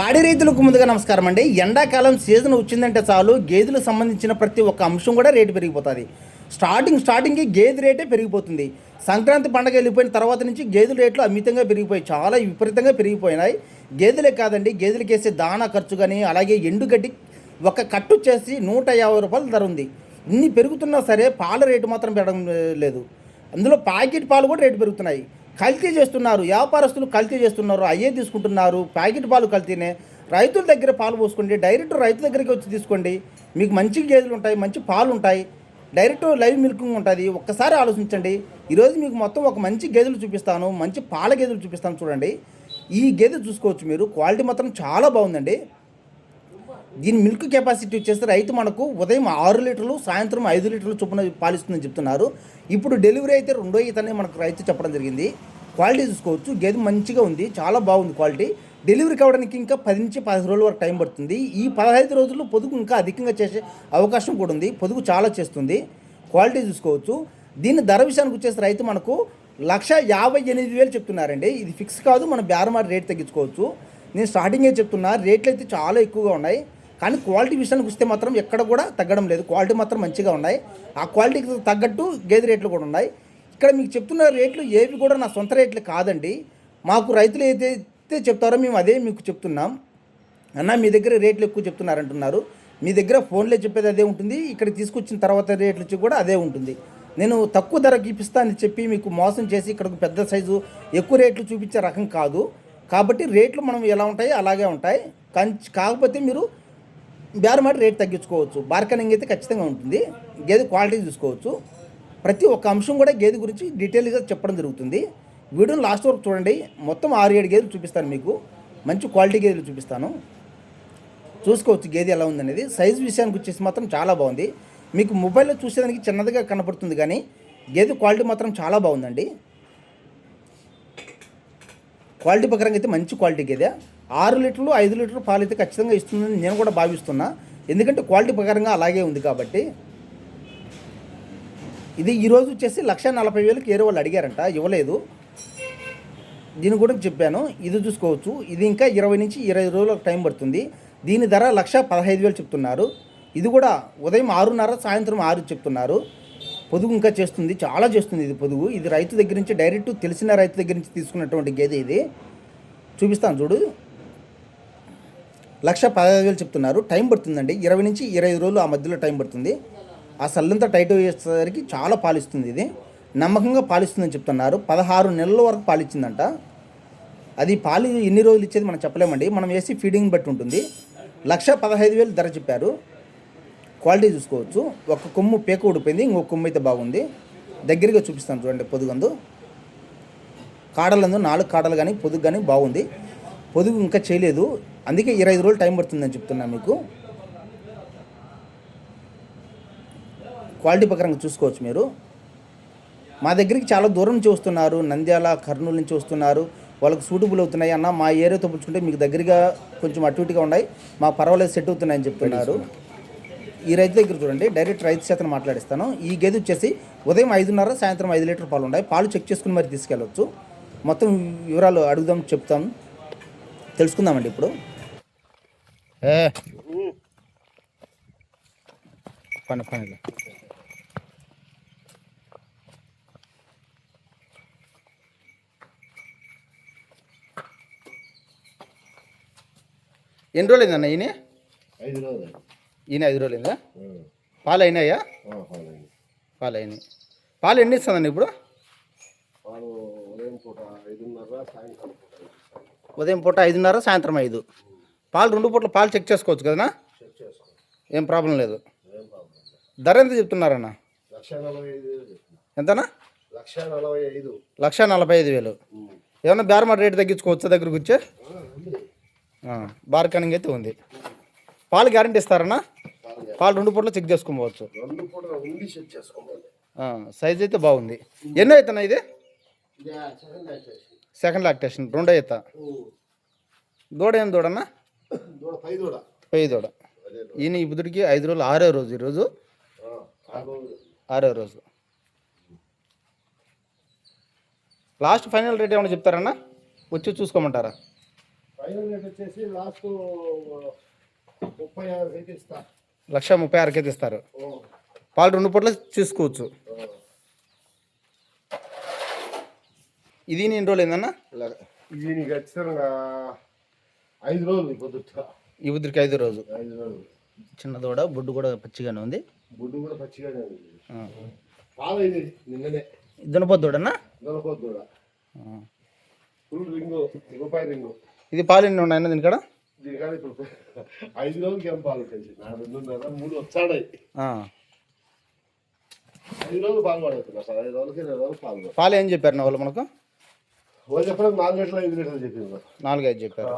పాడి రైతులకు ముందుగా నమస్కారం అండి. ఎండాకాలం సీజన్ వచ్చిందంటే చాలు గేదెలకు సంబంధించిన ప్రతి ఒక్క అంశం కూడా రేటు పెరిగిపోతుంది. స్టార్టింగ్కి గేదె రేటే పెరిగిపోతుంది. సంక్రాంతి పండగ వెళ్ళిపోయిన తర్వాత నుంచి గేదెల రేట్లు అమితంగా పెరిగిపోయి చాలా విపరీతంగా పెరిగిపోయినాయి. గేదెలే కాదండి, గేదెలకు వేసే దానా ఖర్చు కానీ అలాగే ఎండుగడ్డి ఒక కట్టు వచ్చేసి 150 రూపాయల ధర ఉంది. ఇన్ని పెరుగుతున్నా సరే పాల రేటు మాత్రం పెరగడం లేదు. అందులో ప్యాకెట్ పాలు కూడా రేటు పెరుగుతున్నాయి. కల్తీ చేస్తున్నారు, వ్యాపారస్తులు కల్తీ చేస్తున్నారు, అయ్యే తీసుకుంటున్నారు. ప్యాకెట్ పాలు కల్తీనే. రైతుల దగ్గర పాలు పోసుకోండి, డైరెక్ట్ రైతు దగ్గరికి వచ్చి తీసుకోండి. మీకు మంచి గేదెలు ఉంటాయి, మంచి పాలు ఉంటాయి, డైరెక్ట్ లైవ్ మిల్కింగ్ ఉంటుంది. ఒక్కసారి ఆలోచించండి. ఈరోజు మీకు మొత్తం ఒక మంచి గేదెలు చూపిస్తాను, మంచి పాల గేదెలు చూపిస్తాను. చూడండి, ఈ గేదె చూసుకోవచ్చు మీరు. క్వాలిటీ మాత్రం చాలా బాగుందండి. దీని మిల్క్ కెపాసిటీ వచ్చేసి రైతు మనకు ఉదయం 6 లీటర్లు సాయంత్రం 5 లీటర్లు చొప్పున పాలిస్తుందని చెప్తున్నారు. ఇప్పుడు డెలివరీ అయితే 2వ ఈతనే మనకు రైతు చెప్పడం జరిగింది. క్వాలిటీ చూసుకోవచ్చు, గేదె మంచిగా ఉంది, చాలా బాగుంది క్వాలిటీ. డెలివరీ కావడానికి ఇంకా 10 నుంచి 15 రోజుల వరకు టైం పడుతుంది. ఈ 15 రోజుల్లో పొదుగు ఇంకా అధికంగా చేసే అవకాశం కూడా ఉంది. పొదుగు చాలా చేస్తుంది. క్వాలిటీ చూసుకోవచ్చు. దీని ధర విషయానికి వచ్చేసి రైతు మనకు 1,58,000 చెప్తున్నారండి. ఇది ఫిక్స్ కాదు, మనం బేరమాడి రేట్ తగ్గించుకోవచ్చు. నేను స్టార్టింగే చెప్తున్నా, రేట్లు అయితే చాలా ఎక్కువగా ఉన్నాయి. కానీ క్వాలిటీ విషయానికి వస్తే మాత్రం ఎక్కడ కూడా తగ్గడం లేదు. క్వాలిటీ మాత్రం మంచిగా ఉన్నాయి. ఆ క్వాలిటీకి తగ్గట్టు గేదె రేట్లు కూడా ఉన్నాయి. ఇక్కడ మీకు చెప్తున్న రేట్లు ఏవి కూడా నా సొంత రేట్లు కాదండి. మాకు రైతులు ఏదైతే చెప్తారో మేము అదే మీకు చెప్తున్నాం. అన్న మీ దగ్గర రేట్లు ఎక్కువ చెప్తున్నారంటున్నారు. మీ దగ్గర ఫోన్లో చెప్పేది అదే ఉంటుంది, ఇక్కడ తీసుకొచ్చిన తర్వాత రేట్లు వచ్చి కూడా అదే ఉంటుంది. నేను తక్కువ ధరకి ఇప్పిస్తానని చెప్పి మీకు మోసం చేసి ఇక్కడికి పెద్ద సైజు ఎక్కువ రేట్లు చూపించే రకం కాదు. కాబట్టి రేట్లు మనం ఎలా ఉంటాయో అలాగే ఉంటాయి. కాకపోతే మీరు బేరమాడి రేట్ తగ్గించుకోవచ్చు. బార్గెనింగ్ అయితే ఖచ్చితంగా ఉంటుంది. గేదె క్వాలిటీ చూసుకోవచ్చు. ప్రతి ఒక్క అంశం కూడా గేదె గురించి డీటెయిల్గా చెప్పడం జరుగుతుంది. వీడియోని లాస్ట్ వరకు చూడండి. మొత్తం 6-7 గేదెలు చూపిస్తాను మీకు. మంచి క్వాలిటీ గేదెలు చూపిస్తాను. చూసుకోవచ్చు గేదె ఎలా ఉందనేది. సైజు విషయానికి వచ్చేసి మాత్రం చాలా బాగుంది. మీకు మొబైల్లో చూసేదానికి చిన్నదిగా కనపడుతుంది, కానీ గేదె క్వాలిటీ మాత్రం చాలా బాగుందండి. క్వాలిటీ ప్రకారంగా అయితే మంచి క్వాలిటీ గేదె. 6 లీటర్లు 5 లీటర్లు పాలు అయితే ఖచ్చితంగా ఇస్తుందని నేను కూడా భావిస్తున్నా. ఎందుకంటే క్వాలిటీ ప్రకారంగా అలాగే ఉంది కాబట్టి. ఇది ఈరోజు వచ్చేసి 1,40,000 వేరే వాళ్ళు అడిగారంట, ఇవ్వలేదు. దీని కూడా చెప్పాను. ఇది చూసుకోవచ్చు. ఇది ఇంకా 20 నుంచి 25 రోజుల టైం పడుతుంది. దీని ధర 1,15,000 చెప్తున్నారు. ఇది కూడా ఉదయం 6:30 సాయంత్రం 6 చెప్తున్నారు. పొదుగు ఇంకా చేస్తుంది, చాలా చేస్తుంది ఇది పొదుగు. ఇది రైతు దగ్గర నుంచి డైరెక్ట్ తెలిసిన రైతు దగ్గర నుంచి తీసుకున్నటువంటి గేదె ఇది. చూపిస్తాను చూడు. 1,15,000 చెప్తున్నారు. టైం పడుతుందండి, 20 నుంచి 25 రోజులు ఆ మధ్యలో టైం పడుతుంది. ఆ సల్లంతా టైట్ అయ్యేసరికి చాలా పాలిస్తుంది. ఇది నమ్మకంగా పాలిస్తుందని చెప్తున్నారు. 16 నెలల వరకు పాలిచ్చిందంట. అది పాలు ఎన్ని రోజులు ఇచ్చేది మనం చెప్పలేమండి, మనం వేసి ఫీడింగ్ బట్టి ఉంటుంది. 1,15,000 ధర చెప్పారు. క్వాలిటీ చూసుకోవచ్చు. ఒక కొమ్ము పేక ఊడిపోయింది, ఇంకొక కొమ్ము అయితే బాగుంది. దగ్గరగా చూపిస్తాను చూడండి. పొదుగందు కాడలందు 4 కాడలు కానీ పొదుగు కానీ బాగుంది. పొదుగు ఇంకా చేయలేదు, అందుకే 25 రోజులు టైం పడుతుందని చెప్తున్నా మీకు. క్వాలిటీ ప్రకారంగా చూసుకోవచ్చు మీరు. మా దగ్గరికి చాలా దూరం నుంచి వస్తున్నారు, నంద్యాల కర్నూలు నుంచి వస్తున్నారు. వాళ్ళకి సూటబుల్ అవుతున్నాయి అన్న, మా ఏరియాతో పుచ్చుకుంటే మీకు దగ్గరగా కొంచెం అటు ఇటుగా ఉన్నాయి, మా పర్వాలేదు సెట్ అవుతున్నాయని చెప్తున్నారు. ఈ రైతు దగ్గర చూడండి, డైరెక్ట్ రైతు చేత మాట్లాడిస్తాను. ఈ గేదె వచ్చేసి ఉదయం 5:30 సాయంత్రం 5 లీటర్ పాలు ఉన్నాయి. పాలు చెక్ చేసుకుని మరి తీసుకెళ్ళవచ్చు. మొత్తం వివరాలు అడుగుదాం, చెప్తాం, తెలుసుకుందామండి ఇప్పుడు. పని ఎన్ని రోజులైందన్న ఈయన? 5 రోజులు. ఈయన 5 రోజులైందా? పాలు అయినాయా? పాలు అయినాయి. పాలు ఎన్ని ఇస్తుందండి ఇప్పుడు? ఉదయం పూట 5:30 సాయంత్రం 5. పాలు 2 పూటల పాలు చెక్ చేసుకోవచ్చు కదనా? ఏం ప్రాబ్లం లేదు. ధర ఎంత చెప్తున్నారన్న? ఎంతనా? 1,45,000. ఏమన్నా బేరమాడి రేటు తగ్గించుకోవచ్చా దగ్గరకు వచ్చే? బార్గెనింగ్ అయితే ఉంది. పాలు గ్యారెంటీ ఇస్తారన్నా? పాలు 2 పూటలు చెక్ చేసుకోవచ్చు. సైజ్ అయితే బాగుంది. ఎన్నో అవుతున్నా ఇది? సెకండ్ లాక్టేషన్, 2వ ఈత. దూడ ఏం దూడన్నా? పై దూడ. ఈయన ఇప్పుడికి 5 రోజులు, 6వ రోజు. ఈరోజు 6వ రోజు. లాస్ట్ ఫైనల్ రేట్ ఏమైనా చెప్తారన్నా? వచ్చి చూసుకోమంటారా? ఫైనల్ రేట్ వచ్చేసి లాస్ట్ 36 అయితే ఇస్తా. 1,36,000 అయితే ఇస్తారు. పాలు 2 పూటలు తీసుకోవచ్చు. ఇది ఎన్ని రోజులు ఏందన్నా? ఇది నీకు ఖచ్చితంగా 5 రోజులు పొద్దుట. ఈ ఉద్రికి 5 రోజు. 5 రోజులు. చిన్న దూడ, బొడ్డు కూడా పచ్చిగానే ఉంది. బొడ్డు కూడా పచ్చిగానే ఉంది. పాలు ఇది నిన్ననే. దునపోతు దూడన్నా? దునపోతు దూడ. ఫుల్ రింగు, రూపాయి రింగు. ఇది పాలు ఎన్ని ఉన్నాయన్న దీనికాడ? దీనికాడ ఇప్పుడు 5 రోజులకి ఏం పాలు కలిసి 2.5 3 వచ్చాడాయి. 5 రోజులు పాలు పడుతున్నా సార్. 5 రోజులకి 2 రోజులు పాలు. పాలు ఏం చెప్పారు నా వాళ్ళు మనకు? వాళ్ళు చెప్పడం 4 లీటర్లు 5 లీటర్లు చెప్పింది. 4-5 చెప్పారు.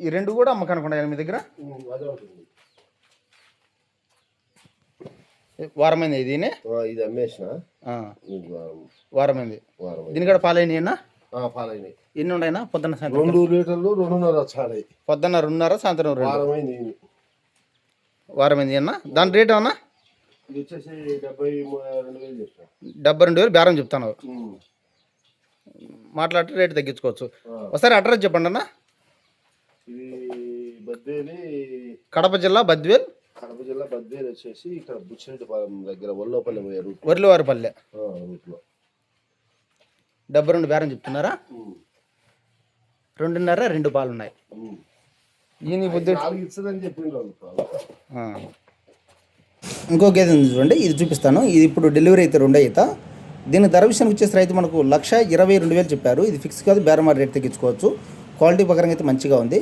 ఈ 2 కూడా అమ్మకనుకున్నాయి మీ దగ్గర? అదే ఉంటుంది. వారమైంది ఇది? ఇది అమ్మేసిన వారమైంది. దీనికాడ పాలు అయినాయి అన్న? పాలైనాయి. ఎన్ని ఉన్నాయినా? పొద్దున్న 2 లీటర్లు 2.5 వచ్చాడాయి. పొద్దున్న 2.5, సాయంత్రం 2. వారమైంది అన్న. దాని రేట్ అన్నా? ఇది వచ్చేసి 72,000 చెప్తాను. 72,000 బేరం చెప్తాను. మాట్లాడితే రేటు తగ్గించుకోవచ్చు. ఒకసారి అడ్రస్ చెప్పండి అన్న. ఇది బద్వేలి, కడప జిల్లా బద్వేల్. కడప జిల్లా బద్వేలి వచ్చేసి ఇక్కడ బుచ్చిరెడ్డిపాలెం దగ్గర ఒల్లోపల్లి పోయే రూట్. ఒర్లివారిపల్లె రూట్లో 72 బేరం చెప్తున్నారా? 2.5 2 పాలు ఉన్నాయి. ఈయన బుద్ధి ఇస్తుందని చెప్పిండు. ఇంకో గేదె ఉంది చూడండి, ఇది చూపిస్తాను. ఇది ఇప్పుడు డెలివరీ అయితే 2 ఈత. దీని ధర విషయానికి వచ్చేసి రైతు మనకు 1,22,000 చెప్పారు. ఇది ఫిక్స్ కాదు, బేరమాడి రేట్ తగ్గించుకోవచ్చు. క్వాలిటీ ప్రకారంగా అయితే మంచిగా ఉంది.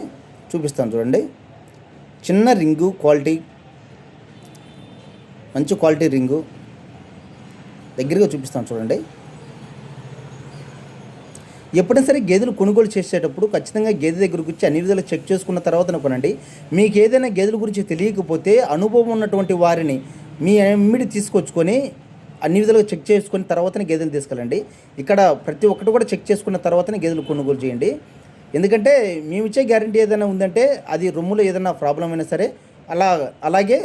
చూపిస్తాను చూడండి. చిన్న రింగు, క్వాలిటీ మంచి క్వాలిటీ రింగు. దగ్గరగా చూపిస్తాను చూడండి. ఎప్పుడైనా సరే గేదెలు కొనుగోలు చేసేటప్పుడు ఖచ్చితంగా గేదె దగ్గరకు వచ్చి అన్ని విధాలు చెక్ చేసుకున్న తర్వాత కొనండి. మీకు ఏదైనా గేదెల గురించి తెలియకపోతే అనుభవం ఉన్నటువంటి వారిని మీ ఎమ్మిడి తీసుకొచ్చుకొని అన్ని విధాలుగా చెక్ చేసుకున్న తర్వాతనే గేదెలు తీసుకెళ్ళండి. ఇక్కడ ప్రతి ఒక్కటి కూడా చెక్ చేసుకున్న తర్వాతనే గేదెలు కొనుగోలు చేయండి. ఎందుకంటే మేము ఇచ్చే గ్యారంటీ ఏదైనా ఉందంటే అది రొమ్ములో ఏదైనా ప్రాబ్లం అయినా సరే అలాగే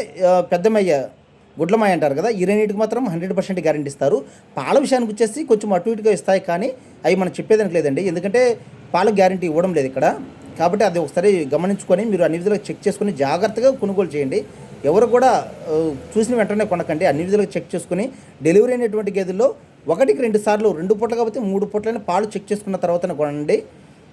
పెద్దమయ్య గుడ్లమాయ అంటారు కదా, ఈ రెండింటికి మాత్రం 100% గ్యారెంటీ ఇస్తారు. పాల విషయానికి వచ్చేసి కొంచెం అటు ఇటుగా ఇస్తాయి, కానీ అవి మనం చెప్పేదానికి లేదండి. ఎందుకంటే పాల గ్యారెంటీ ఇవ్వడం లేదు ఇక్కడ. కాబట్టి అది ఒకసారి గమనించుకొని మీరు అన్ని విధాలుగా చెక్ చేసుకొని జాగ్రత్తగా కొనుగోలు చేయండి. ఎవరు కూడా చూసిన వెంటనే కొనకండి. అన్ని విధాలుగా చెక్ చేసుకుని డెలివరీ అయినటువంటి గేదెల్లో 1కి 2 సార్లు 2 పూటలు కాబట్టి 3 పూటలైన పాలు చెక్ చేసుకున్న తర్వాతనే కొనండి.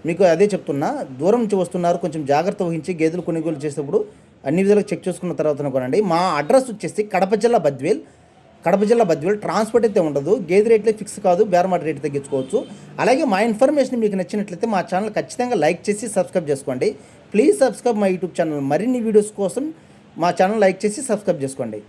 మీకు అదే చెప్తున్నా. దూరం నుంచి వస్తున్నారు, కొంచెం జాగ్రత్త వహించి గేదెలు కొనుగోలు చేసేటప్పుడు అన్ని విధాలుగా చెక్ చేసుకున్న తర్వాతనే కొనండి. మా అడ్రస్ వచ్చేసి కడప జిల్లా బద్వేల్. ట్రాన్స్పోర్ట్ అయితే ఉండదు. గేదె రేట్లే ఫిక్స్ కాదు, బేరమాడి రేట్ తగ్గించుకోవచ్చు. అలాగే మా ఇన్ఫర్మేషన్ మీకు నచ్చినట్లయితే మా ఛానల్ ఖచ్చితంగా లైక్ చేసి సబ్స్క్రైబ్ చేసుకోండి. Please subscribe my YouTube channel. మరిన్ని వీడియోస్ కోసం మా ఛానల్ లైక్ చేసి సబ్స్క్రైబ్ చేసుకోండి.